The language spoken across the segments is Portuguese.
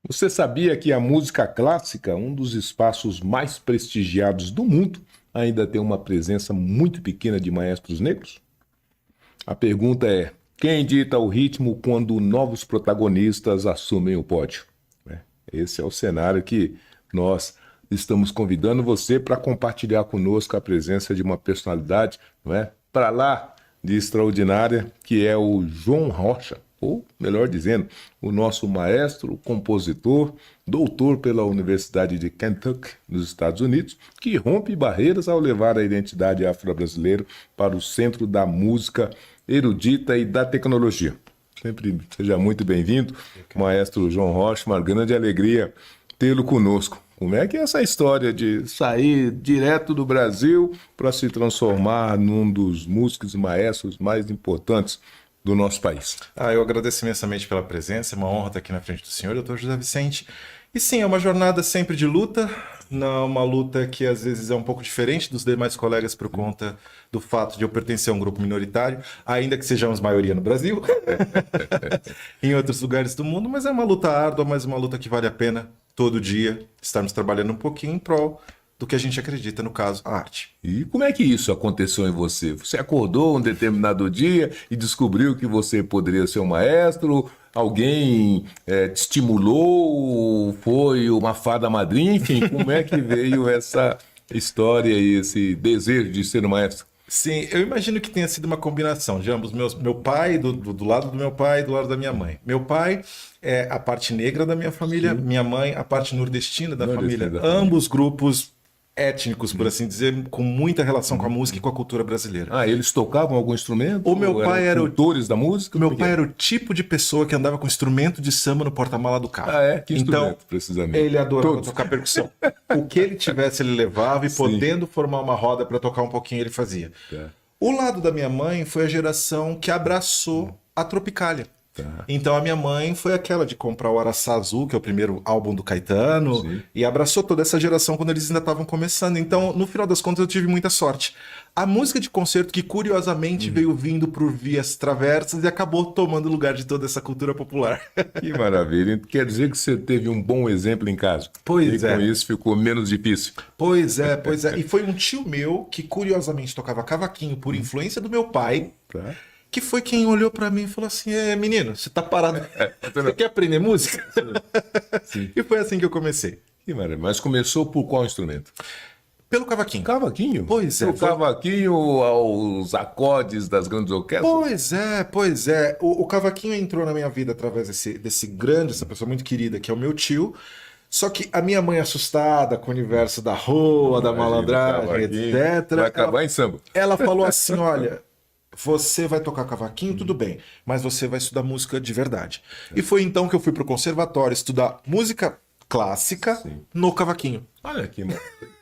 Você sabia que a música clássica, um dos espaços mais prestigiados do mundo, ainda tem uma presença muito pequena de maestros negros? A pergunta é: quem dita o ritmo quando novos protagonistas assumem o pódio? Esse é o cenário que nós estamos convidando você para compartilhar conosco a presença de uma personalidade, não é? Para lá de extraordinária, que é o João Rocha, ou melhor dizendo, o nosso maestro, compositor, doutor pela Universidade de Kentucky, nos Estados Unidos, que rompe barreiras ao levar a identidade afro-brasileira para o centro da música erudita e da tecnologia. Sempre seja muito bem-vindo, maestro João Rocha, uma grande alegria tê-lo conosco. Como é que é essa história de sair direto do Brasil para se transformar num dos músicos e maestros mais importantes do nosso país? Eu agradeço imensamente pela presença, é uma honra estar aqui na frente do senhor, doutor José Vicente. E sim, é uma jornada sempre de luta, uma luta que às vezes é um pouco diferente dos demais colegas por conta do fato de eu pertencer a um grupo minoritário, ainda que sejamos maioria no Brasil, em outros lugares do mundo, mas é uma luta árdua, mas uma luta que vale a pena todo dia estarmos trabalhando um pouquinho em prol do que a gente acredita, no caso, a arte. E como é que isso aconteceu em você? Você acordou um determinado dia e descobriu que você poderia ser um maestro? Alguém te estimulou? Foi uma fada madrinha? Enfim, como é que veio essa história e esse desejo de ser um maestro? Sim, eu imagino que tenha sido uma combinação de ambos. Meu pai, do lado do meu pai e do lado da minha mãe. Meu pai é a parte negra da minha família, minha mãe a parte nordestina da família. Ambos grupos étnicos, por assim dizer, com muita relação com a música e com a cultura brasileira. Eles tocavam algum instrumento? O meu pai era cultores da música? Meu pai era o tipo de pessoa que andava com instrumento de samba no porta-mala do carro. Que instrumento, então, precisamente? Ele adorava tocar percussão. O que ele tivesse, ele levava e podendo formar uma roda para tocar um pouquinho, ele fazia. O lado da minha mãe foi a geração que abraçou a Tropicália. Então a minha mãe foi aquela de comprar o Araçá Azul, que é o primeiro álbum do Caetano, e abraçou toda essa geração quando eles ainda estavam começando. Então, no final das contas, eu tive muita sorte. A música de concerto que, curiosamente, veio vindo por vias traversas e acabou tomando lugar de toda essa cultura popular. Que maravilha. Quer dizer que você teve um bom exemplo em casa. Pois e com isso ficou menos difícil. Pois é. E foi um tio meu que, curiosamente, tocava cavaquinho por influência do meu pai. Que foi quem olhou pra mim e falou assim: menino, você tá parado, você quer aprender música? Sim. E foi assim que eu comecei. Que maravilha. Mas começou por qual instrumento? Pelo cavaquinho. Cavaquinho? Pois é. O cavaquinho aos acordes das grandes orquestras? Pois é. O cavaquinho entrou na minha vida através desse grande, essa pessoa muito querida, que é o meu tio. Só que a minha mãe, assustada com o universo da rua, da malandragem, etc. Vai acabar em samba. Ela falou assim: olha, você vai tocar cavaquinho, tudo bem, mas você vai estudar música de verdade. E foi então que eu fui pro conservatório estudar música clássica no cavaquinho. Olha que maravilha.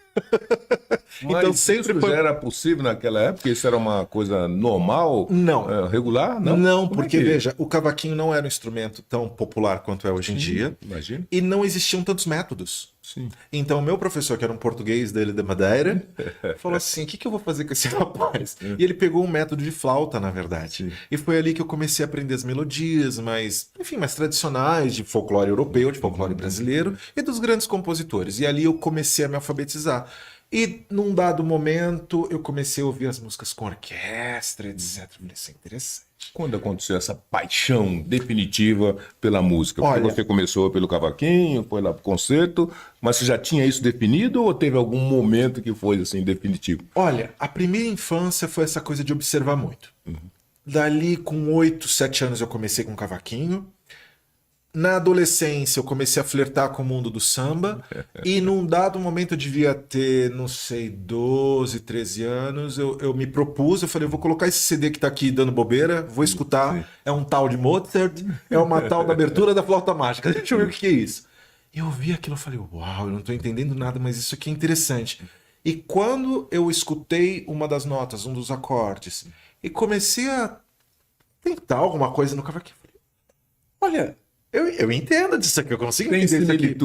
Então sempre isso já era possível naquela época? Isso era uma coisa normal? Não. Regular? Não, porque veja, o cavaquinho não era um instrumento tão popular quanto é hoje em dia. Imagina. E não existiam tantos métodos. Sim. Então, o meu professor, que era um português dele de Madeira, falou assim: o que eu vou fazer com esse rapaz? E ele pegou um método de flauta, na verdade. E foi ali que eu comecei a aprender as melodias mais tradicionais de folclore europeu, de folclore brasileiro e dos grandes compositores. E ali eu comecei a me alfabetizar. E num dado momento eu comecei a ouvir as músicas com orquestra, etc. Eu falei, isso é interessante. Quando aconteceu essa paixão definitiva pela música? Porque você começou pelo cavaquinho, foi lá pro concerto, mas você já tinha isso definido ou teve algum momento que foi assim definitivo? Olha, a primeira infância foi essa coisa de observar muito. Dali com 8, 7 anos eu comecei com cavaquinho. Na adolescência eu comecei a flertar com o mundo do samba e num dado momento eu devia ter, não sei, 12, 13 anos, eu me propus, eu falei, eu vou colocar esse CD que tá aqui dando bobeira, vou escutar, é um tal de Mozart, é uma tal da abertura da flauta mágica, deixa eu ver o que é isso. Eu vi aquilo e falei, uau, eu não tô entendendo nada, mas isso aqui é interessante. E quando eu escutei uma das notas, um dos acordes, e comecei a tentar alguma coisa no cavaquinho, eu falei, olha... Eu entendo disso aqui, eu consigo entender isso aqui.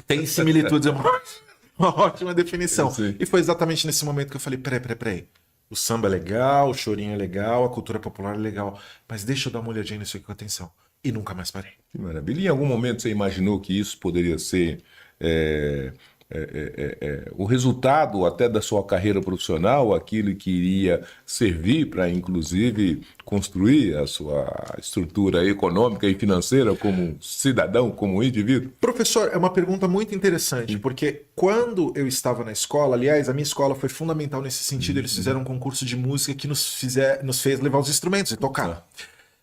Tem similitudes, é uma ótima definição. E foi exatamente nesse momento que eu falei, peraí. O samba é legal, o chorinho é legal, a cultura popular é legal. Mas deixa eu dar uma olhadinha nisso aqui com atenção. E nunca mais parei. Que maravilha. Em algum momento você imaginou que isso poderia ser o resultado até da sua carreira profissional, aquilo que iria servir para, inclusive, construir a sua estrutura econômica e financeira como cidadão, como indivíduo? Professor, é uma pergunta muito interessante, porque quando eu estava na escola, aliás, a minha escola foi fundamental nesse sentido, eles fizeram um concurso de música que nos fez levar os instrumentos e tocar.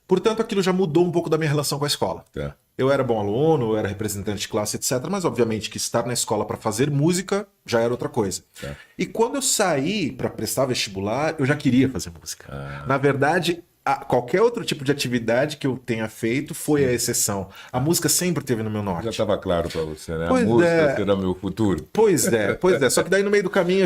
Portanto, aquilo já mudou um pouco da minha relação com a escola. Tá. Eu era bom aluno, eu era representante de classe, etc. Mas, obviamente, que estar na escola para fazer música já era outra coisa. Tá. E quando eu saí para prestar vestibular, eu já queria fazer música. Na verdade, qualquer outro tipo de atividade que eu tenha feito foi a exceção. A música sempre esteve no meu norte. Já estava claro para você, né? Pois a música é. será meu futuro. Pois é, pois é. Só que daí no meio do caminho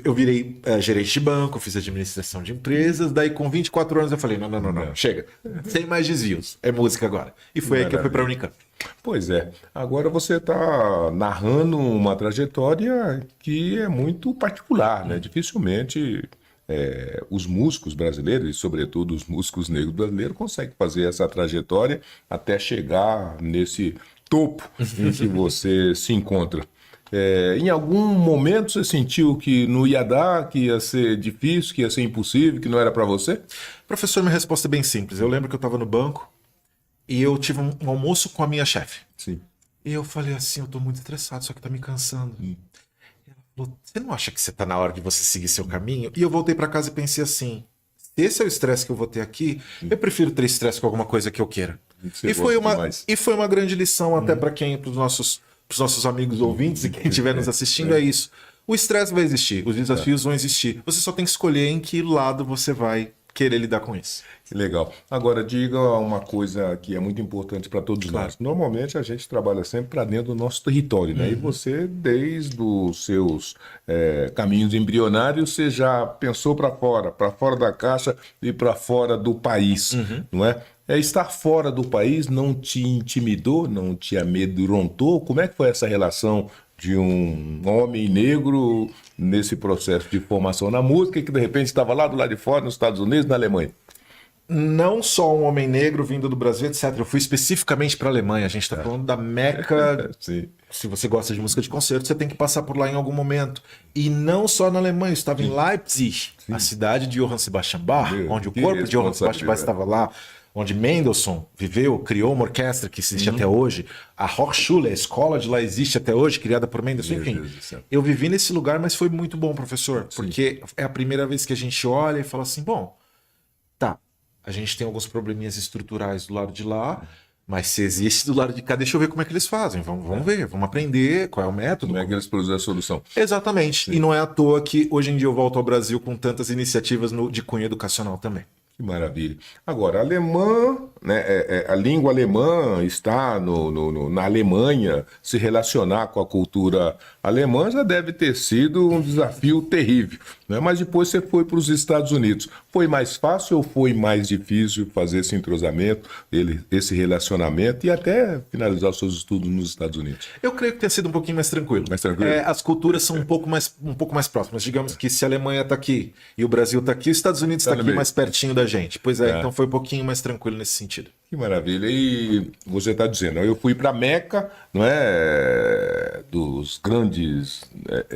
eu virei gerente de banco, fiz administração de empresas, daí com 24 anos eu falei, não, chega. Sem mais desvios, é música agora. E foi aí que eu fui para a Unicamp. Pois é. Agora você está narrando uma trajetória que é muito particular, né? Dificilmente os músicos brasileiros, e sobretudo os músicos negros brasileiros, conseguem fazer essa trajetória até chegar nesse topo em que você se encontra. Em algum momento você sentiu que não ia dar, que ia ser difícil, que ia ser impossível, que não era para você? Professor, minha resposta é bem simples. Eu lembro que eu estava no banco e eu tive um almoço com a minha chefe. Sim. E eu falei assim, eu tô muito estressado, só que tá me cansando. E ela falou, você não acha que você tá na hora de você seguir seu caminho? E eu voltei para casa e pensei assim, se esse é o estresse que eu vou ter aqui, eu prefiro ter estresse com alguma coisa que eu queira. E foi uma grande lição até para pros nossos amigos ouvintes e quem estiver nos assistindo, é isso. O estresse vai existir, os desafios vão existir. Você só tem que escolher em que lado você vai querer lidar com isso. Que legal. Agora, diga uma coisa que é muito importante para todos nós. Normalmente a gente trabalha sempre para dentro do nosso território, né? E você, desde os seus caminhos embrionários, você já pensou para fora da caixa e para fora do país, não é? Estar fora do país não te intimidou, não te amedrontou? Como é que foi essa relação de um homem negro nesse processo de formação na música que de repente estava lá do lado de fora, nos Estados Unidos, na Alemanha? Não só um homem negro vindo do Brasil, etc. Eu fui especificamente para a Alemanha. A gente está falando da Meca. Sim. Se você gosta de música de concerto, você tem que passar por lá em algum momento. E não só na Alemanha, eu estava em Leipzig, a cidade de Johann Sebastian Bach, onde o corpo de Johann Sebastian Bach estava lá, onde Mendelssohn viveu, criou uma orquestra que existe até hoje. A Hochschule, a escola de lá existe até hoje, criada por Mendelssohn. Enfim, eu vivi nesse lugar, mas foi muito bom, professor, porque é a primeira vez que a gente olha e fala assim, bom, tá, a gente tem alguns probleminhas estruturais do lado de lá, mas se existe do lado de cá, deixa eu ver como é que eles fazem. Vamos ver, vamos aprender qual é o método. Como é que eles produzem a solução. Exatamente. Sim. E não é à toa que hoje em dia eu volto ao Brasil com tantas iniciativas de cunho educacional também. Que maravilha. Agora, alemã, né, a língua alemã está na Alemanha, se relacionar com a cultura alemã já deve ter sido um desafio terrível, né? Mas depois você foi para os Estados Unidos. Foi mais fácil ou foi mais difícil fazer esse entrosamento, esse relacionamento e até finalizar os seus estudos nos Estados Unidos? Eu creio que tenha sido um pouquinho mais tranquilo. Mais tranquilo? As culturas são um pouco mais próximas. Digamos que se a Alemanha está aqui e o Brasil está aqui, os Estados Unidos está aqui mais pertinho da gente. Pois é, então foi um pouquinho mais tranquilo nesse sentido. Que maravilha. E você está dizendo, eu fui para Meca, não é, dos grandes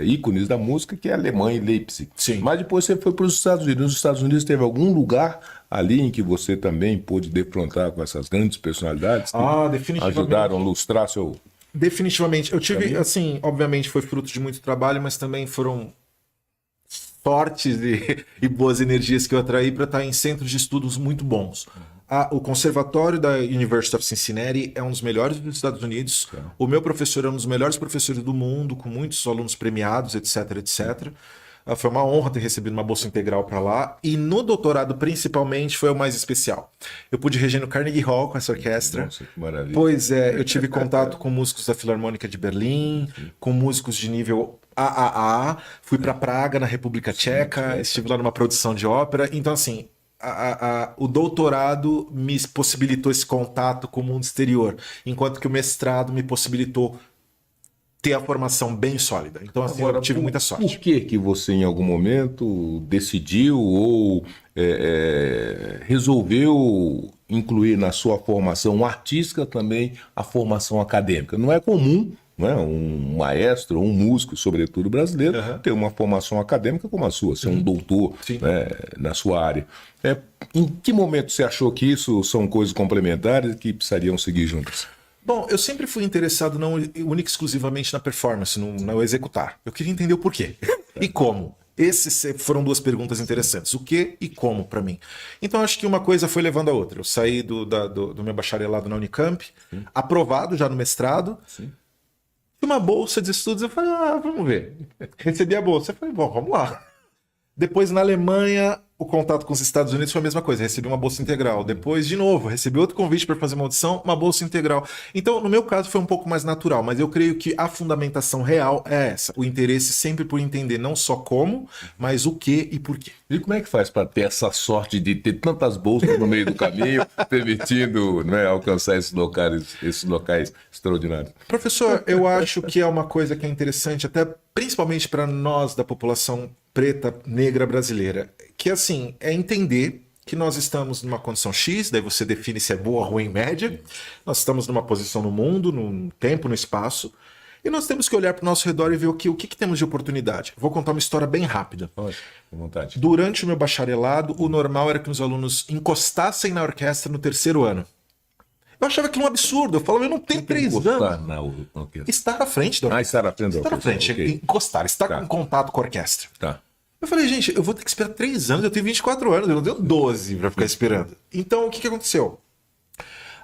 ícones da música, que é a Alemanha e Leipzig. Sim. Mas depois você foi para os Estados Unidos. Nos Estados Unidos teve algum lugar ali em que você também pôde defrontar com essas grandes personalidades que definitivamente ajudaram a lustrar seu... Definitivamente. Eu tive, assim, obviamente foi fruto de muito trabalho, mas também foram sortes e boas energias que eu atraí para estar em centros de estudos muito bons. O conservatório da University of Cincinnati é um dos melhores dos Estados Unidos. O meu professor é um dos melhores professores do mundo, com muitos alunos premiados, etc, etc. Foi uma honra ter recebido uma bolsa integral para lá. E no doutorado, principalmente, foi o mais especial. Eu pude reger no Carnegie Hall com essa orquestra. Nossa, que maravilha. Pois é, eu tive contato com músicos da Filarmônica de Berlim, com músicos de nível AAA. Fui para Praga, na República Tcheca. Estive lá numa produção de ópera. Então, assim... o doutorado me possibilitou esse contato com o mundo exterior, enquanto que o mestrado me possibilitou ter a formação bem sólida. Então, assim, Agora, eu tive muita sorte. Por que você, em algum momento, decidiu ou resolveu incluir na sua formação artística também a formação acadêmica? Não é comum, não é? Um maestro, um músico, sobretudo brasileiro, ter uma formação acadêmica como a sua, ser um doutor, né, na sua área. Em que momento você achou que isso são coisas complementares que precisariam seguir juntas? Bom, eu sempre fui interessado não única e exclusivamente na performance, no executar. Eu queria entender o porquê e como. Essas foram duas perguntas interessantes. O que e como para mim. Então acho que uma coisa foi levando a outra. Eu saí do meu bacharelado na Unicamp, aprovado já no mestrado. Uma bolsa de estudos, eu falei, vamos ver. Recebi a bolsa, eu falei, bom, vamos lá. Depois, na Alemanha, o contato com os Estados Unidos foi a mesma coisa, recebi uma bolsa integral. Depois, de novo, recebi outro convite para fazer uma audição, uma bolsa integral. Então, no meu caso, foi um pouco mais natural, mas eu creio que a fundamentação real é essa. O interesse sempre por entender não só como, mas o que e por quê. E como é que faz para ter essa sorte de ter tantas bolsas no meio do caminho, permitindo, né, alcançar esses locais extraordinários? Professor, eu acho que é uma coisa que é interessante, até principalmente para nós da população preta, negra brasileira, que assim, é entender que nós estamos numa condição X, daí você define se é boa, ruim, média, nós estamos numa posição no mundo, no tempo, no espaço, e nós temos que olhar para o nosso redor e ver o que temos de oportunidade. Vou contar uma história bem rápida. Pode, com vontade. Durante o meu bacharelado, o normal era que os alunos encostassem na orquestra no terceiro ano. Eu achava aquilo um absurdo. Eu falava, eu não tenho 3 anos. Estar à frente da orquestra. Estar à frente da orquestra. Estar à frente, okay. Encostar, estar em contato com a orquestra. Tá. Eu falei, gente, eu vou ter que esperar 3 anos, eu tenho 24 anos, eu não tenho 12 para ficar esperando. Então, o que aconteceu?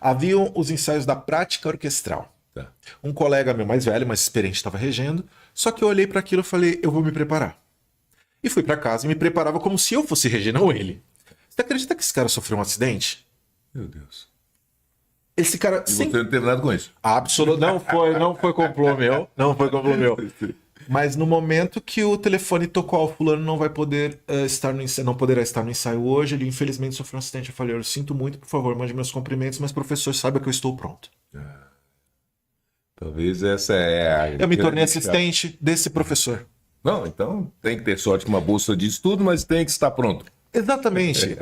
Haviam os ensaios da prática orquestral. Tá. Um colega meu mais velho, mais experiente, estava regendo, só que eu olhei para aquilo e falei, eu vou me preparar. E fui para casa e me preparava como se eu fosse reger, não ele. Você acredita que esse cara sofreu um acidente? Meu Deus. Esse cara... E você não teve nada com isso? Não foi complô meu. Não foi complô meu. Mas no momento que o telefone tocou, o fulano não vai poder estar no ensaio, não poderá estar no ensaio hoje, ele infelizmente sofreu um acidente. Eu falei, eu sinto muito, por favor, mande meus cumprimentos, mas professor, saiba que eu estou pronto. Talvez essa é a... Eu me tornei assistente desse professor. Não, então tem que ter sorte com uma bolsa de estudo, mas tem que estar pronto. Exatamente.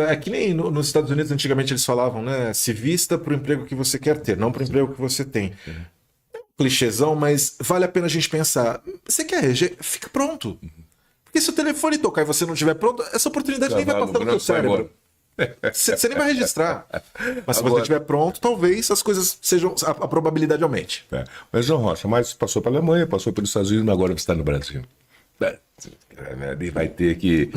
É que nem nos Estados Unidos, antigamente eles falavam, né? Se vista para o emprego que você quer ter, não para o emprego que você tem. É um clichêzão, mas vale a pena a gente pensar. Você quer reger? Fica pronto. Porque se o telefone tocar e você não estiver pronto, essa oportunidade nem vai passar no seu cérebro. Você nem vai registrar. Mas se você estiver pronto, talvez as coisas sejam... A probabilidade aumente. Mas, João Rocha, mas passou para a Alemanha, passou pelos Estados Unidos, agora você está no Brasil. Ele vai ter que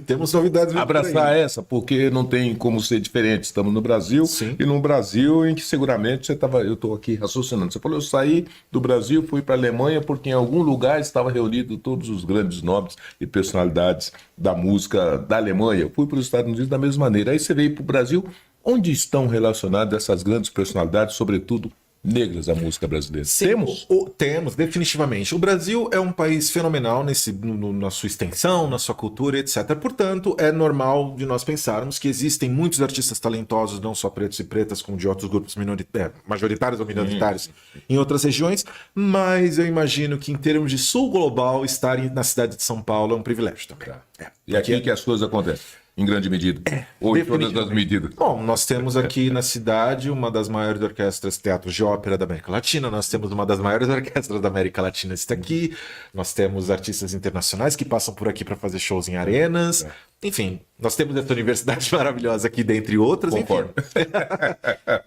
temos novidades. Abraçar essa, porque não tem como ser diferente. Estamos no Brasil. Sim. E num Brasil em que seguramente você estava. Eu estou aqui raciocinando. Você falou, eu saí do Brasil, fui para a Alemanha porque em algum lugar estava reunido todos os grandes nomes e personalidades da música da Alemanha. Eu fui para os Estados Unidos da mesma maneira. Aí você veio para o Brasil. Onde estão relacionadas essas grandes personalidades, sobretudo negras da música brasileira? Sim, Temos? Temos, definitivamente. O Brasil é um país fenomenal na sua extensão, na sua cultura, etc. Portanto, é normal de nós pensarmos que existem muitos artistas talentosos, não só pretos e pretas, como de outros grupos majoritários ou minoritários em outras regiões, mas eu imagino que em termos de sul global, estar na cidade de São Paulo é um privilégio também. E aqui que as coisas acontecem? Em grande medida. Ou em todas as medidas. Bom, nós temos aqui na cidade uma das maiores orquestras teatros de ópera da América Latina, nós temos uma das maiores orquestras da América Latina está aqui, nós temos artistas internacionais que passam por aqui para fazer shows em arenas, enfim, nós temos essa universidade maravilhosa aqui, dentre outras. Concordo.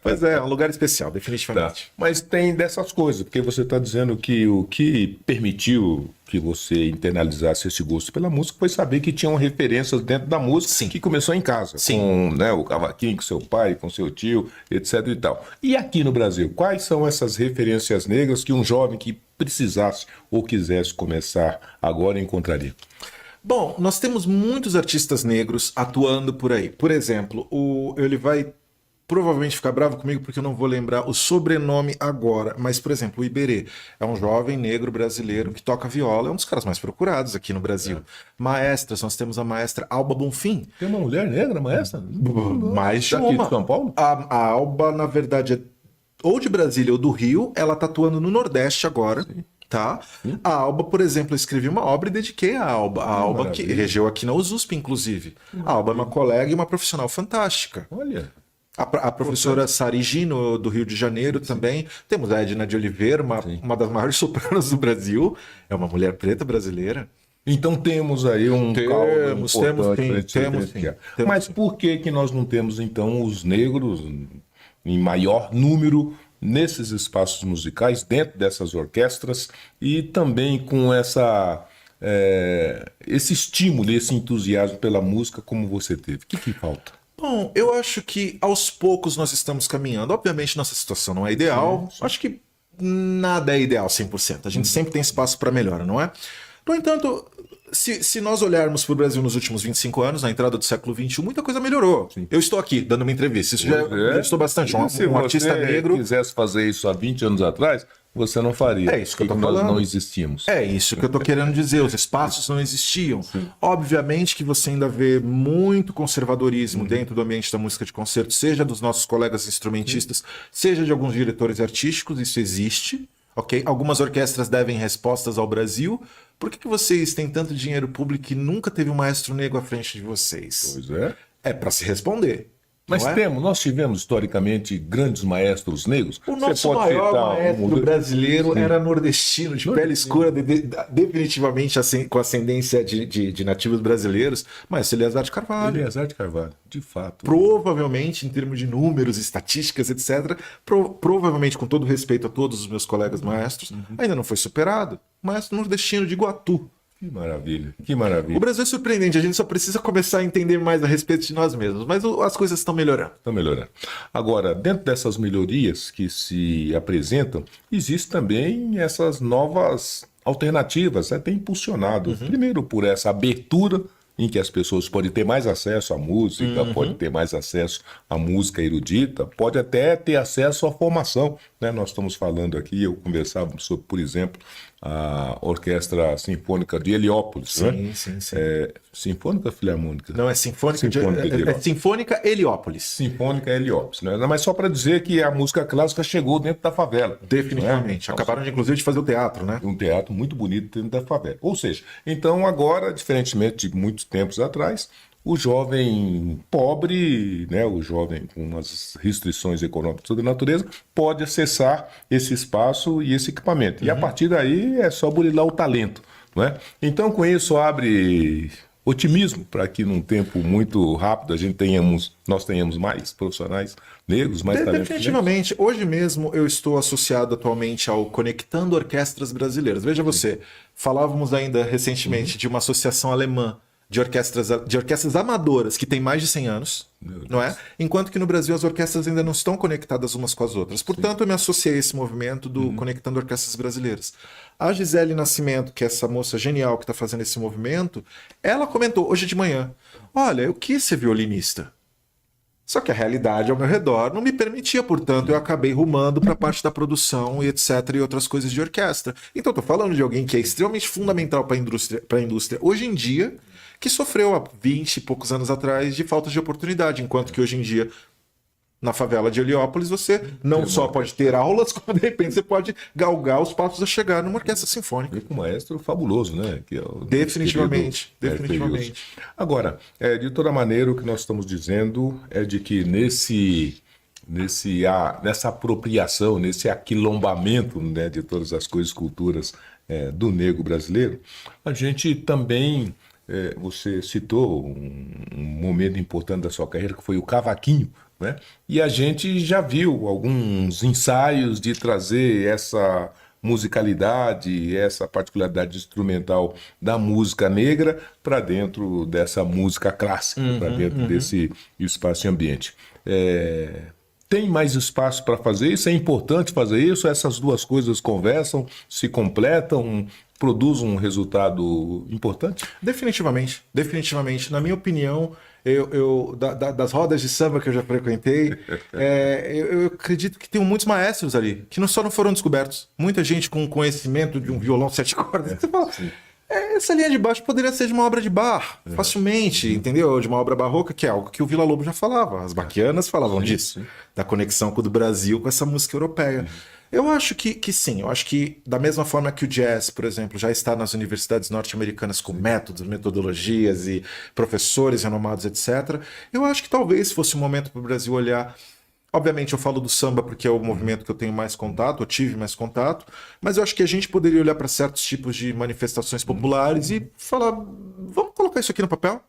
Pois é um lugar especial, definitivamente. Tá. Mas tem dessas coisas, porque você está dizendo que o que permitiu que você internalizasse esse gosto pela música foi saber que tinham referências dentro da música. Sim. Que começou em casa, Sim. Com, né, o cavaquinho, com seu pai, com seu tio, etc. e tal. E aqui no Brasil, quais são essas referências negras que um jovem que precisasse ou quisesse começar agora encontraria? Bom, nós temos muitos artistas negros atuando por aí. Por exemplo, ele vai provavelmente ficar bravo comigo porque eu não vou lembrar o sobrenome agora, mas, por exemplo, o Iberê é um jovem negro brasileiro que toca viola, é um dos caras mais procurados aqui no Brasil. Maestras, nós temos a maestra Alba Bonfim. Tem uma mulher negra, maestra? Mais de Daqui uma. de São Paulo? A Alba, na verdade, é ou de Brasília ou do Rio, ela tá atuando no Nordeste agora. Sim. Tá? Sim. A Alba, por exemplo, eu escrevi uma obra e dediquei a Alba. A Alba que regeu aqui na USP, inclusive. A Alba é uma colega e uma profissional fantástica. Olha. A professora Sari Gino, do Rio de Janeiro, também. Temos a Edna de Oliveira, uma das maiores sopranos do Brasil. É uma mulher preta brasileira. Então temos aí um temos, sim. Mas por que nós não temos, então, os negros em maior número nesses espaços musicais, dentro dessas orquestras, e também com esse estímulo, esse entusiasmo pela música como você teve? O que falta? Bom, eu acho que aos poucos nós estamos caminhando. Obviamente nossa situação não é ideal. Sim. Acho que nada é ideal 100%. A gente sempre tem espaço para melhora, não é? No entanto, se nós olharmos para o Brasil nos últimos 25 anos, na entrada do século XXI, muita coisa melhorou. Sim. Eu estou aqui dando uma entrevista. Isso já estou bastante. Um artista negro. Se quisesse fazer isso há 20 anos atrás, você não faria. É isso que eu estou falando. Nós não existíamos. É isso que eu estou querendo dizer. Os espaços não existiam. Sim. Obviamente que você ainda vê muito conservadorismo dentro do ambiente da música de concerto, seja dos nossos colegas instrumentistas, seja de alguns diretores artísticos. Isso existe. Okay? Algumas orquestras devem respostas ao Brasil. Por que vocês têm tanto dinheiro público e nunca teve um maestro negro à frente de vocês? Pois é. É para se responder. Mas nós tivemos historicamente grandes maestros negros. O nosso maior maestro brasileiro era nordestino, de pele escura, definitivamente com ascendência de nativos brasileiros, mas Eleazar de Carvalho. Eleazar de Carvalho, de fato. Provavelmente, em termos de números, estatísticas, etc., provavelmente, com todo respeito a todos os meus colegas maestros, ainda não foi superado. Maestro nordestino de Iguatu. Que maravilha, que maravilha. O Brasil é surpreendente, a gente só precisa começar a entender mais a respeito de nós mesmos, mas as coisas estão melhorando. Estão melhorando. Agora, dentro dessas melhorias que se apresentam, existem também essas novas alternativas, tem impulsionado, primeiro por essa abertura em que as pessoas podem ter mais acesso à música, podem ter mais acesso à música erudita, pode até ter acesso à formação, né? Nós estamos falando aqui, eu conversava sobre, por exemplo, a Orquestra Sinfônica de Heliópolis. Sim, né? sim. Sinfônica ou Filarmônica? Não, é Sinfônica Heliópolis. Sinfônica Heliópolis. Né? Mas só para dizer que a música clássica chegou dentro da favela. Definitivamente. Né? Acabaram, inclusive, de fazer o teatro, né? Um teatro muito bonito dentro da favela. Ou seja, então agora, diferentemente de muitos tempos atrás, o jovem pobre, né, o jovem com umas restrições econômicas da natureza, pode acessar esse espaço e esse equipamento. E a partir daí é só burilar o talento. Não é? Então, com isso, abre otimismo para que num tempo muito rápido nós tenhamos mais profissionais negros, mais talentos. Definitivamente. Hoje mesmo eu estou associado atualmente ao Conectando Orquestras Brasileiras. Veja você, falávamos ainda recentemente de uma associação alemã de orquestras amadoras que tem mais de 100 anos, não é? Enquanto que no Brasil as orquestras ainda não estão conectadas umas com as outras. Portanto, eu me associei a esse movimento do Conectando Orquestras Brasileiras. A Gisele Nascimento, que é essa moça genial que está fazendo esse movimento, ela comentou hoje de manhã, olha, eu quis ser violinista. Só que a realidade ao meu redor não me permitia, portanto, eu acabei rumando para a parte da produção e etc. e outras coisas de orquestra. Então, estou falando de alguém que é extremamente fundamental para a indústria hoje em dia, que sofreu há 20 e poucos anos atrás de falta de oportunidade, enquanto que hoje em dia, na favela de Heliópolis, você não só pode ter aulas, como de repente você pode galgar os passos a chegar numa orquestra sinfônica. E com um maestro fabuloso, né? Que é o definitivamente. Agora, de toda maneira, o que nós estamos dizendo é de que nessa apropriação, nesse aquilombamento, né, de todas as coisas, culturas do negro brasileiro, a gente também... você citou um momento importante da sua carreira, que foi o cavaquinho, né? E a gente já viu alguns ensaios de trazer essa musicalidade, essa particularidade instrumental da música negra para dentro dessa música clássica, para dentro desse espaço e ambiente. Tem mais espaço para fazer isso? É importante fazer isso? Essas duas coisas conversam, se completam, produzem um resultado importante? Definitivamente. Na minha opinião, das rodas de samba que eu já frequentei, eu acredito que tem muitos maestros ali, que só não foram descobertos. Muita gente com conhecimento de um violão 7 cordas. Você fala, Essa linha de baixo poderia ser de uma obra de bar, facilmente, entendeu? De uma obra barroca, que é algo que o Vila Lobos já falava. As baquianas falavam disso, da conexão do Brasil com essa música europeia. Eu acho que sim, eu acho que da mesma forma que o jazz, por exemplo, já está nas universidades norte-americanas com métodos, metodologias e professores renomados, etc., eu acho que talvez fosse um momento para o Brasil olhar. Obviamente eu falo do samba porque é o movimento que eu tenho mais contato, eu tive mais contato, mas eu acho que a gente poderia olhar para certos tipos de manifestações populares e falar, vamos colocar isso aqui no papel?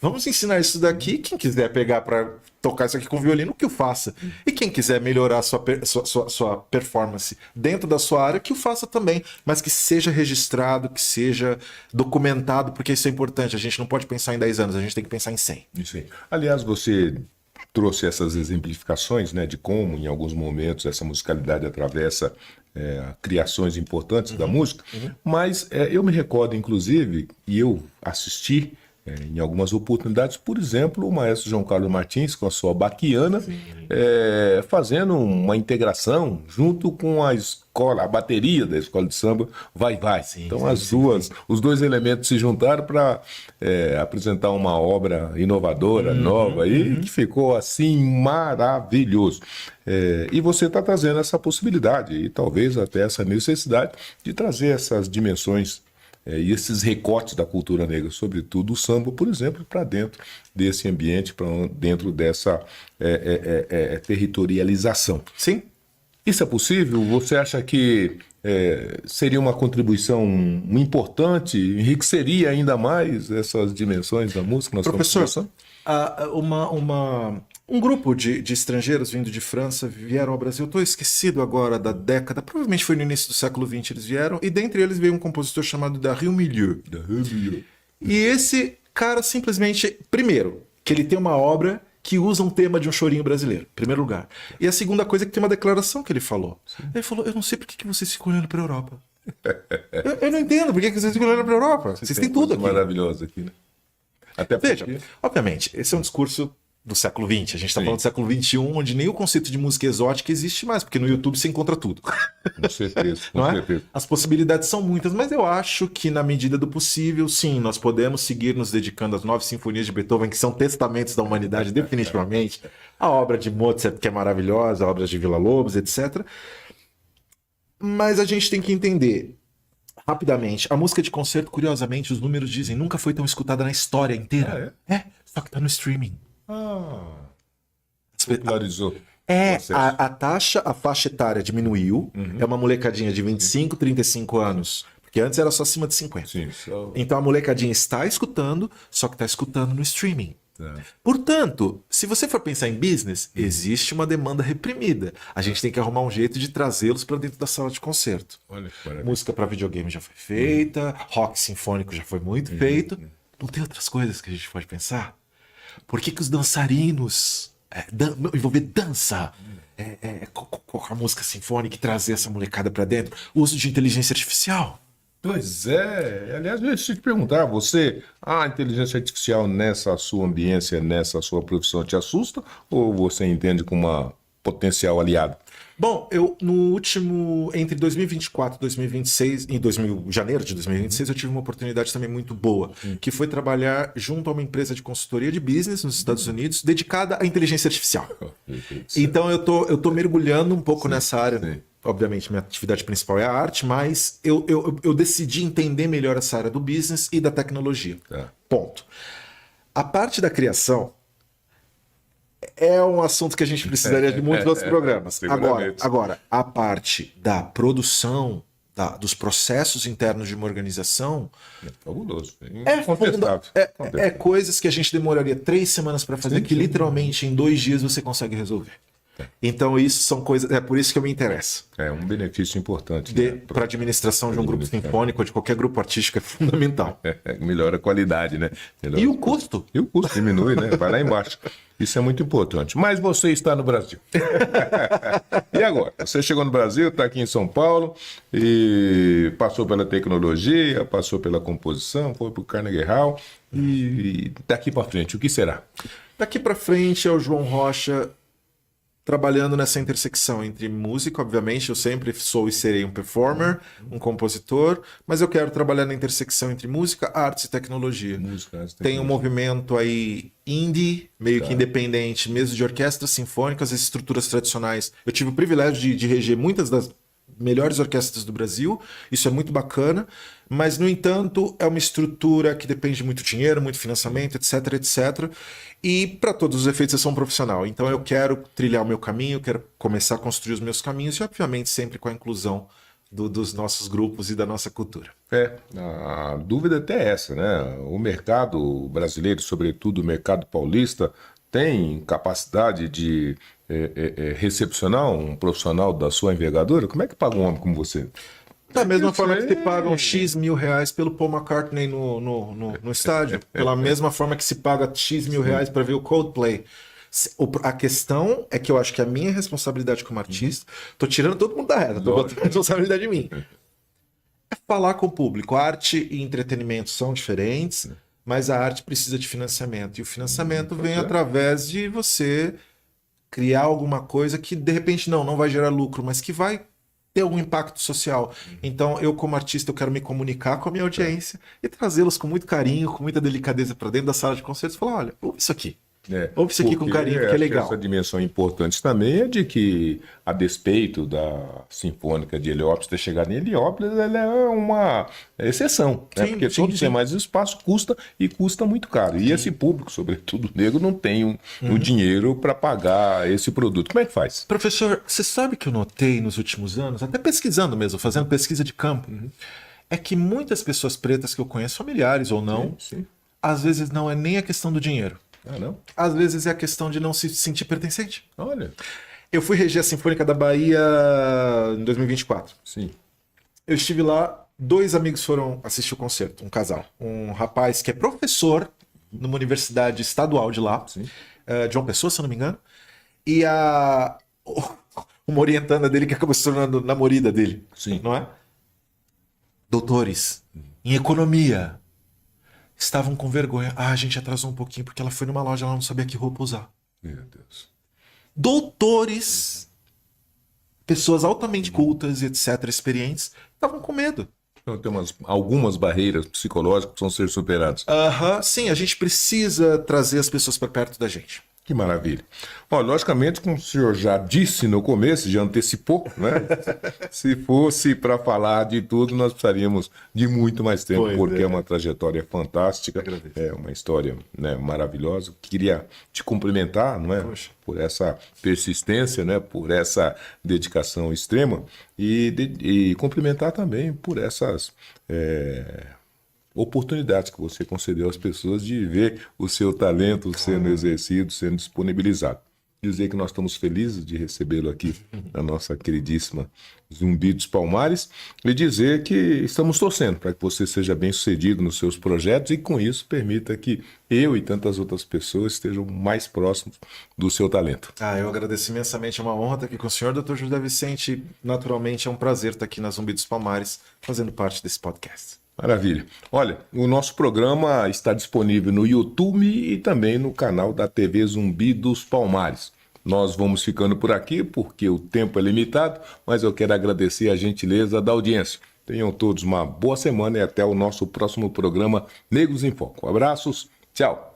Vamos ensinar isso daqui, quem quiser pegar para tocar isso aqui com violino, que o faça. E quem quiser melhorar a sua performance dentro da sua área, que o faça também, mas que seja registrado, que seja documentado, porque isso é importante. A gente não pode pensar em 10 anos, a gente tem que pensar em 100. Isso aí. Aliás, você trouxe essas exemplificações, né, de como, em alguns momentos, essa musicalidade atravessa criações importantes da música, mas eu me recordo, inclusive, e eu assisti em algumas oportunidades, por exemplo, o maestro João Carlos Martins, com a sua baquiana, fazendo uma integração junto com a escola, a bateria da escola de samba Vai Vai. Então os dois elementos se juntaram para apresentar uma obra inovadora, nova, e que ficou assim maravilhoso. E você está trazendo essa possibilidade e talvez até essa necessidade de trazer essas dimensões e esses recortes da cultura negra, sobretudo o samba, por exemplo, para dentro desse ambiente, para dentro dessa territorialização. Sim. Isso é possível? Você acha que seria uma contribuição importante, enriqueceria ainda mais essas dimensões da música na sua Professor, um grupo de estrangeiros vindo de França vieram ao Brasil. Eu estou esquecido agora da década, provavelmente foi no início do século XX eles vieram, e dentre eles veio um compositor chamado Dario Milieu. E esse cara simplesmente, primeiro, que ele tem uma obra que usa um tema de um chorinho brasileiro, em primeiro lugar. E a segunda coisa é que tem uma declaração que ele falou. Ele falou, eu não sei por que vocês ficam olhando para a Europa. eu não entendo por que vocês ficam olhando para a Europa. Vocês têm tudo aqui. Maravilhoso aqui, né? Até porque... Veja, obviamente, esse é um discurso do século XX. A gente está falando do século XXI, onde nem o conceito de música exótica existe mais, porque no YouTube você encontra tudo. Com certeza, com Não certeza. é? As possibilidades são muitas, mas eu acho que na medida do possível, sim, nós podemos seguir nos dedicando às 9 sinfonias de Beethoven, que são testamentos da humanidade, definitivamente. A obra de Mozart, que é maravilhosa, a obra de Villa-Lobos, etc. Mas a gente tem que entender... Rapidamente, a música de concerto, curiosamente, os números dizem, nunca foi tão escutada na história inteira. Só que tá no streaming. Popularizou. A faixa etária diminuiu. É uma molecadinha de 25, 35 anos. Porque antes era só acima de 50. Sim, Então a molecadinha está escutando, só que está escutando no streaming. Portanto, se você for pensar em business, existe uma demanda reprimida. A gente tem que arrumar um jeito de trazê-los para dentro da sala de concerto. Olha que maravilha. Música para videogame já foi feita, rock sinfônico já foi muito feito. Não tem outras coisas que a gente pode pensar? Por que os dançarinos envolver dança com a música sinfônica e trazer essa molecada para dentro? O uso de inteligência artificial. Pois é. Aliás, deixa eu te perguntar, a inteligência artificial nessa sua ambiência, nessa sua profissão te assusta ou você entende como uma potencial aliado? Bom, eu no último, entre 2024 e 2026, janeiro de 2026, eu tive uma oportunidade também muito boa, que foi trabalhar junto a uma empresa de consultoria de business nos Estados Unidos, dedicada à inteligência artificial. Então eu tô mergulhando um pouco nessa área. Sim. Obviamente, minha atividade principal é a arte, mas eu decidi entender melhor essa área do business e da tecnologia. Ponto. A parte da criação é um assunto que a gente precisaria de muitos outros programas. Agora, a parte da produção, dos processos internos de uma organização... É fabuloso. É coisas que a gente demoraria 3 semanas para fazer, que literalmente em 2 dias você consegue resolver. Então isso são coisas... É por isso que eu me interesso. É um benefício importante. Para a administração de um grupo sinfônico ou de qualquer grupo artístico é fundamental. Melhora a qualidade, né? E o custo? E o custo diminui, né? Vai lá embaixo. Isso é muito importante. Mas você está no Brasil. E agora? Você chegou no Brasil, está aqui em São Paulo e passou pela tecnologia, passou pela composição, foi para o Carnegie Hall e daqui para frente, o que será? Daqui para frente é o João Rocha trabalhando nessa intersecção entre música, obviamente, eu sempre sou e serei um performer, um compositor, mas eu quero trabalhar na intersecção entre música, artes e tecnologia. Tem um movimento aí indie, meio que independente, mesmo de orquestras sinfônicas, as estruturas tradicionais. Eu tive o privilégio de reger muitas das melhores orquestras do Brasil, isso é muito bacana, mas, no entanto, é uma estrutura que depende muito de dinheiro, muito financiamento, etc, etc. E, para todos os efeitos, eu sou um profissional. Então, eu quero trilhar o meu caminho, eu quero começar a construir os meus caminhos e, obviamente, sempre com a inclusão dos nossos grupos e da nossa cultura. A dúvida até é essa, né? O mercado brasileiro, sobretudo o mercado paulista, tem capacidade de recepcionar um profissional da sua envergadura? Como é que paga um homem como você? Da mesma forma que se pagam X mil reais pelo Paul McCartney no estádio. Pela mesma forma que se paga X mil reais para ver o Coldplay. A questão é que eu acho que a minha responsabilidade como artista, tô tirando todo mundo da reta, tô botando a responsabilidade em mim. É falar com o público. Arte e entretenimento são diferentes, mas a arte precisa de financiamento. E o financiamento vem através de você criar alguma coisa que, de repente, não vai gerar lucro, mas que vai ter algum impacto social. Então, eu como artista, eu quero me comunicar com a minha audiência e trazê-los com muito carinho, com muita delicadeza para dentro da sala de concertos e falar, olha, ouve isso aqui. Ouve isso aqui com carinho, porque é legal. Essa dimensão importante também é de que, a despeito da Sinfônica de Heliópolis ter chegado em Heliópolis, ela é uma exceção, né? Porque todos têm mais espaço, custa muito caro. E esse público, sobretudo negro, não tem o dinheiro para pagar esse produto. Como é que faz? Professor, você sabe que eu notei nos últimos anos, até pesquisando mesmo, fazendo pesquisa de campo, é que muitas pessoas pretas que eu conheço, familiares ou não, às vezes não é nem a questão do dinheiro. Não? Às vezes é a questão de não se sentir pertencente. Olha. Eu fui reger a Sinfônica da Bahia em 2024. Sim. Eu estive lá, 2 amigos foram assistir o concerto, um casal. Um rapaz que é professor numa universidade estadual de lá, de João Pessoa, se eu não me engano, e uma orientanda dele que acabou se tornando namorada dele. Não é? Doutores em economia. Estavam com vergonha. A gente atrasou um pouquinho porque ela foi numa loja, ela não sabia que roupa usar. Meu Deus. Doutores, pessoas altamente cultas e etc, experientes, estavam com medo. Então, tem algumas barreiras psicológicas que precisam ser superadas. Sim, a gente precisa trazer as pessoas para perto da gente. Que maravilha. Bom, logicamente, como o senhor já disse no começo, já antecipou, né? Se fosse para falar de tudo, nós precisaríamos de muito mais tempo, porque é uma trajetória fantástica, é uma história, né, maravilhosa. Queria te cumprimentar, não é? Por essa persistência, né? Por essa dedicação extrema e cumprimentar também por essas oportunidades que você concedeu às pessoas de ver o seu talento sendo exercido, sendo disponibilizado. Dizer que nós estamos felizes de recebê-lo aqui na nossa queridíssima Zumbi dos Palmares e dizer que estamos torcendo para que você seja bem sucedido nos seus projetos e com isso permita que eu e tantas outras pessoas estejam mais próximos do seu talento. Eu agradeço imensamente, é uma honra estar aqui com o senhor, Dr. José Vicente. Naturalmente é um prazer estar aqui na Zumbi dos Palmares fazendo parte desse podcast. Maravilha. Olha, o nosso programa está disponível no YouTube e também no canal da TV Zumbi dos Palmares. Nós vamos ficando por aqui porque o tempo é limitado, mas eu quero agradecer a gentileza da audiência. Tenham todos uma boa semana e até o nosso próximo programa Negros em Foco. Abraços, tchau.